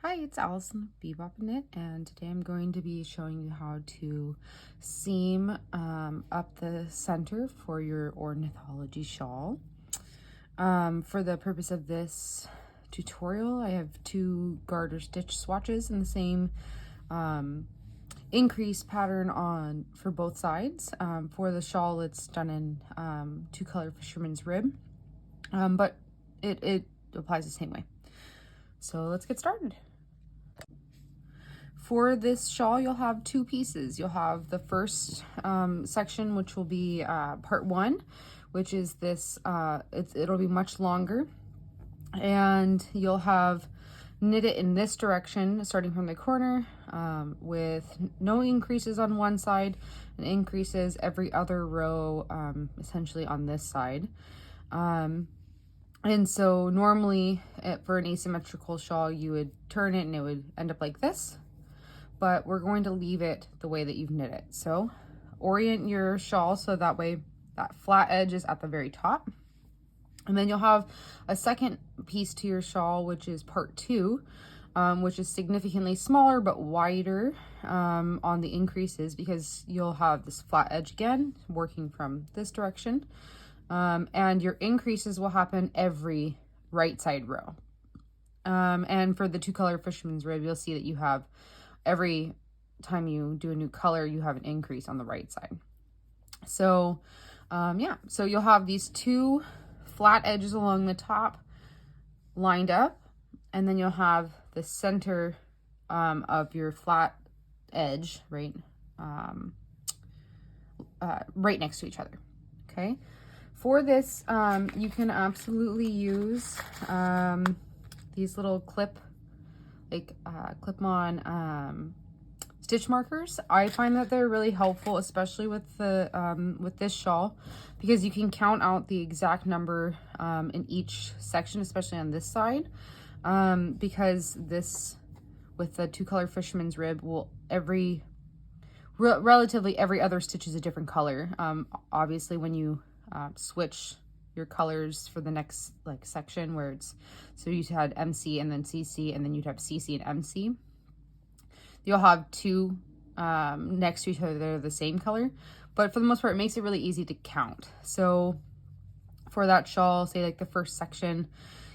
Hi, it's Allison Bebop Knit, and today I'm going to be showing you how to seam up the center for your ornithology shawl. For the purpose of this tutorial, I have two garter stitch swatches in the same increase pattern on for both sides. For the shawl, it's done in two color fisherman's rib, but it applies the same way. So let's get started. For this shawl, you'll have two pieces. You'll have the first section, which will be part one, which is this, it'll be much longer. And you'll have knit it in this direction, starting from the corner, with no increases on one side and increases every other row, essentially on this side. And so normally for an asymmetrical shawl, you would turn it and it would end up like this. But we're going to leave it the way that you've knit it. So orient your shawl so that way that flat edge is at the very top. And then you'll have a second piece to your shawl, which is part two, which is significantly smaller but wider on the increases, because you'll have this flat edge again, working from this direction. And your increases will happen every right side row. And for the two color fisherman's rib, you'll see that you have every time you do a new color, you have an increase on the right side. So yeah, so you'll have these two flat edges along the top lined up, and then you'll have the center of your flat edge right right next to each other. Okay, for this you can absolutely use these little clip-on stitch markers. I find that they're really helpful, especially with the with this shawl, because you can count out the exact number in each section, especially on this side, because this, with the two color fisherman's rib, will relatively every other stitch is a different color. Obviously when you switch your colors for the next section, where it's, so you had MC and then CC, and then you'd have CC and MC, you'll have two next to each other that are the same color, but for the most part it makes it really easy to count. So for that shawl, say like the first section,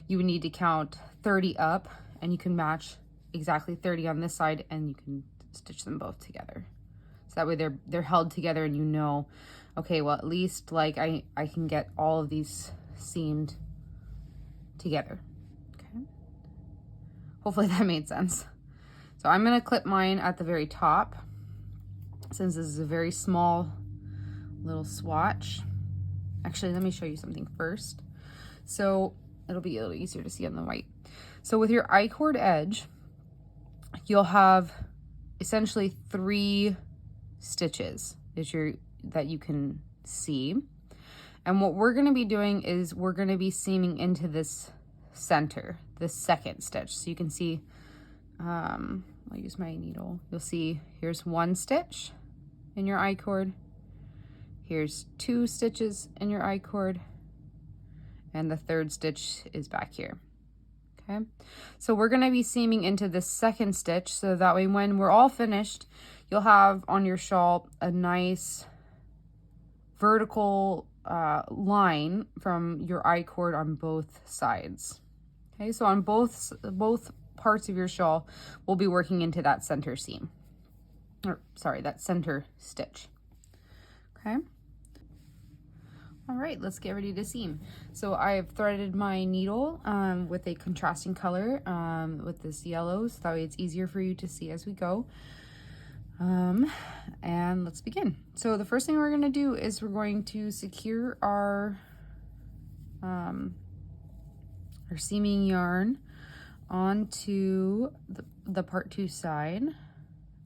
you would need to count 30 up, and you can match exactly 30 on this side, and you can stitch them both together. So that way they're held together, and you know, okay, well, at least like I can get all of these seamed together. Okay, hopefully that made sense. So I'm gonna clip mine at the very top, since this is a very small little swatch. Actually, let me show you something first, so it'll be a little easier to see on the white. So with your Icord edge, you'll have essentially 3 stitches that you can seam. And what we're going to be doing is we're going to be seaming into this center, this second stitch. So you can see, I'll use my needle. You'll see here's 1 stitch in your I-cord. Here's 2 stitches in your I-cord. And the 3rd stitch is back here. Okay, so we're going to be seaming into this second stitch, so that way when we're all finished, you'll have on your shawl a nice vertical line from your I-cord on both sides. Okay, so on both parts of your shawl, we'll be working into that center seam, or sorry, that center stitch. Okay. All right, let's get ready to seam. So I've threaded my needle with a contrasting color with this yellow, so that way it's easier for you to see as we go. And let's begin. So the first thing we're going to do is we're going to secure our seaming yarn onto the part 2 side.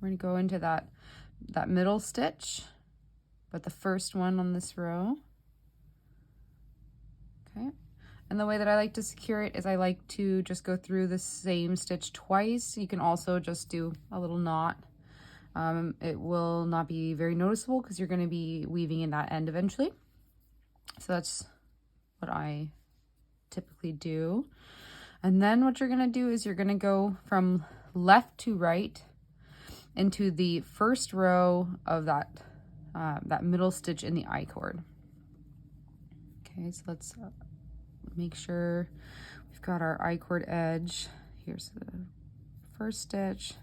We're going to go into that middle stitch, but the first one on this row. Okay, and the way that I like to secure it is I like to just go through the same stitch twice. You can also just do a little knot. It will not be very noticeable because you're going to be weaving in that end eventually. So that's what I typically do. And then what you're going to do is you're going to go from left to right into the first row of that middle stitch in the I-cord. Okay, so let's make sure we've got our I-cord edge. Here's the first stitch,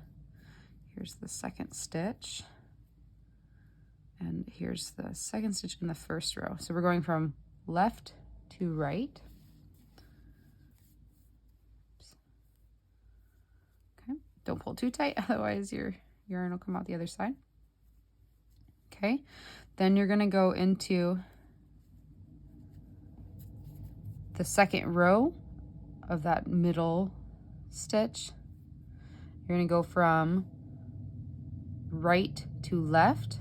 here's the second stitch, and here's the second stitch in the first row. So we're going from left to right. Oops. Okay, don't pull too tight, otherwise your yarn will come out the other side. Okay, then you're gonna go into the second row of that middle stitch. You're gonna go from right to left,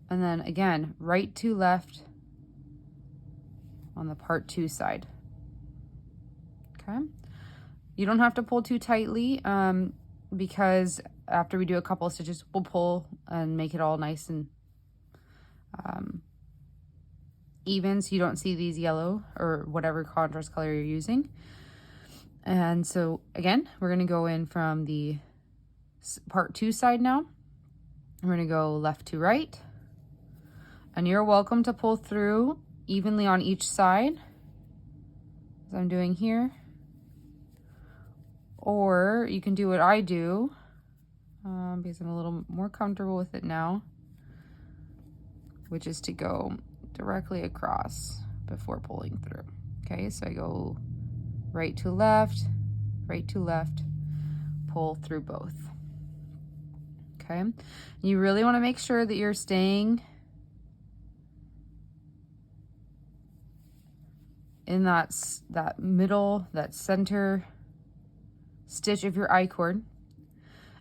and then again, right to left on the part 2 side. Okay, you don't have to pull too tightly because after we do a couple of stitches, we'll pull and make it all nice and even, so you don't see these yellow or whatever contrast color you're using. And so again, we're going to go in from the part 2 side now. We're going to go left to right, and you're welcome to pull through evenly on each side, as I'm doing here, or you can do what I do because I'm a little more comfortable with it now, which is to go directly across before pulling through. Okay, so I go right to left, pull through both. Okay, you really want to make sure that you're staying in that middle, that center stitch of your I-cord,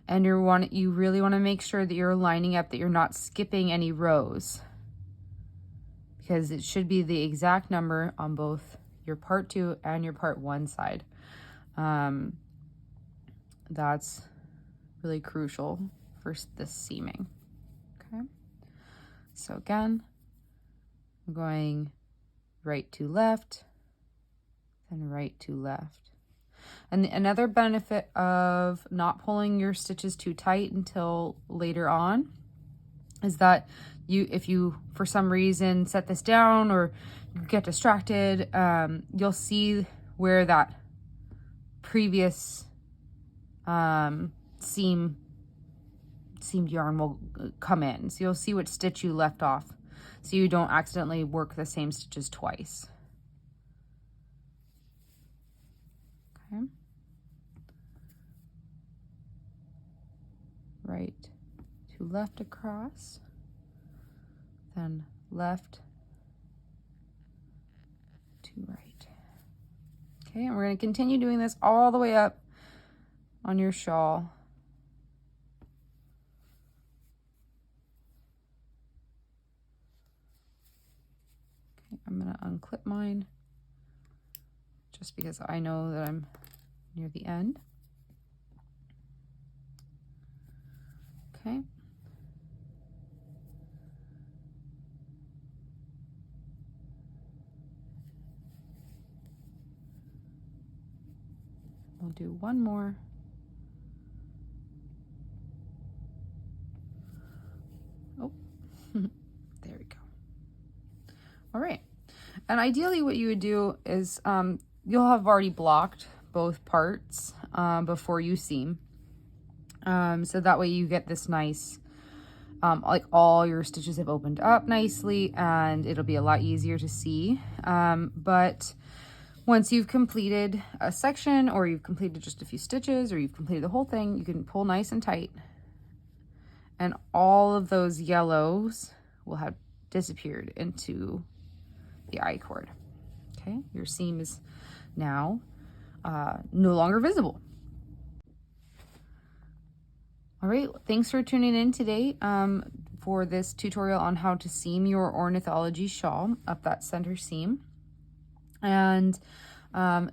and you really want to make sure that you're lining up, that you're not skipping any rows, because it should be the exact number on both your part 2 and your part 1 side. That's really crucial for this seaming. Okay, so again, I'm going right to left, then right to left. And another benefit of not pulling your stitches too tight until later on is that if you for some reason set this down or you get distracted, you'll see where that previous seamed yarn will come in. So you'll see which stitch you left off, so you don't accidentally work the same stitches twice. Okay. Right to left across, then left to right. Okay, and we're going to continue doing this all the way up on your shawl. Okay, I'm going to unclip mine just because I know that I'm near the end. Okay. We'll do one more. Oh, there we go. All right. And ideally what you would do is you'll have already blocked both parts before you seam. So that way you get this nice, like all your stitches have opened up nicely and it'll be a lot easier to see. But once you've completed a section, or you've completed just a few stitches, or you've completed the whole thing, you can pull nice and tight, and all of those yellows will have disappeared into the I-cord. Okay, your seam is now no longer visible. All right, thanks for tuning in today for this tutorial on how to seam your Ornithology shawl up that center seam. And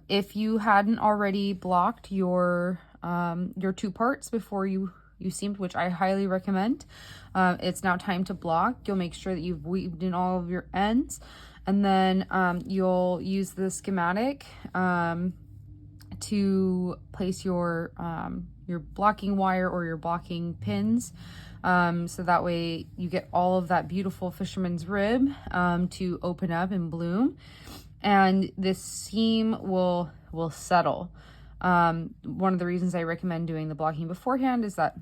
if you hadn't already blocked your 2 parts before you seamed, which I highly recommend, it's now time to block. You'll make sure that you've weaved in all of your ends, And then you'll use the schematic to place your blocking wire or your blocking pins. So that way you get all of that beautiful fisherman's rib to open up and bloom, and this seam will settle. One of the reasons I recommend doing the blocking beforehand is that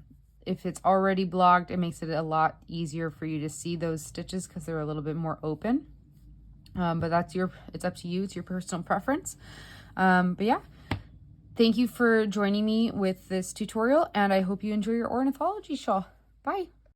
if it's already blocked, it makes it a lot easier for you to see those stitches because they're a little bit more open. But it's up to you. It's your personal preference. But yeah, thank you for joining me with this tutorial, and I hope you enjoy your ornithology shawl. Bye.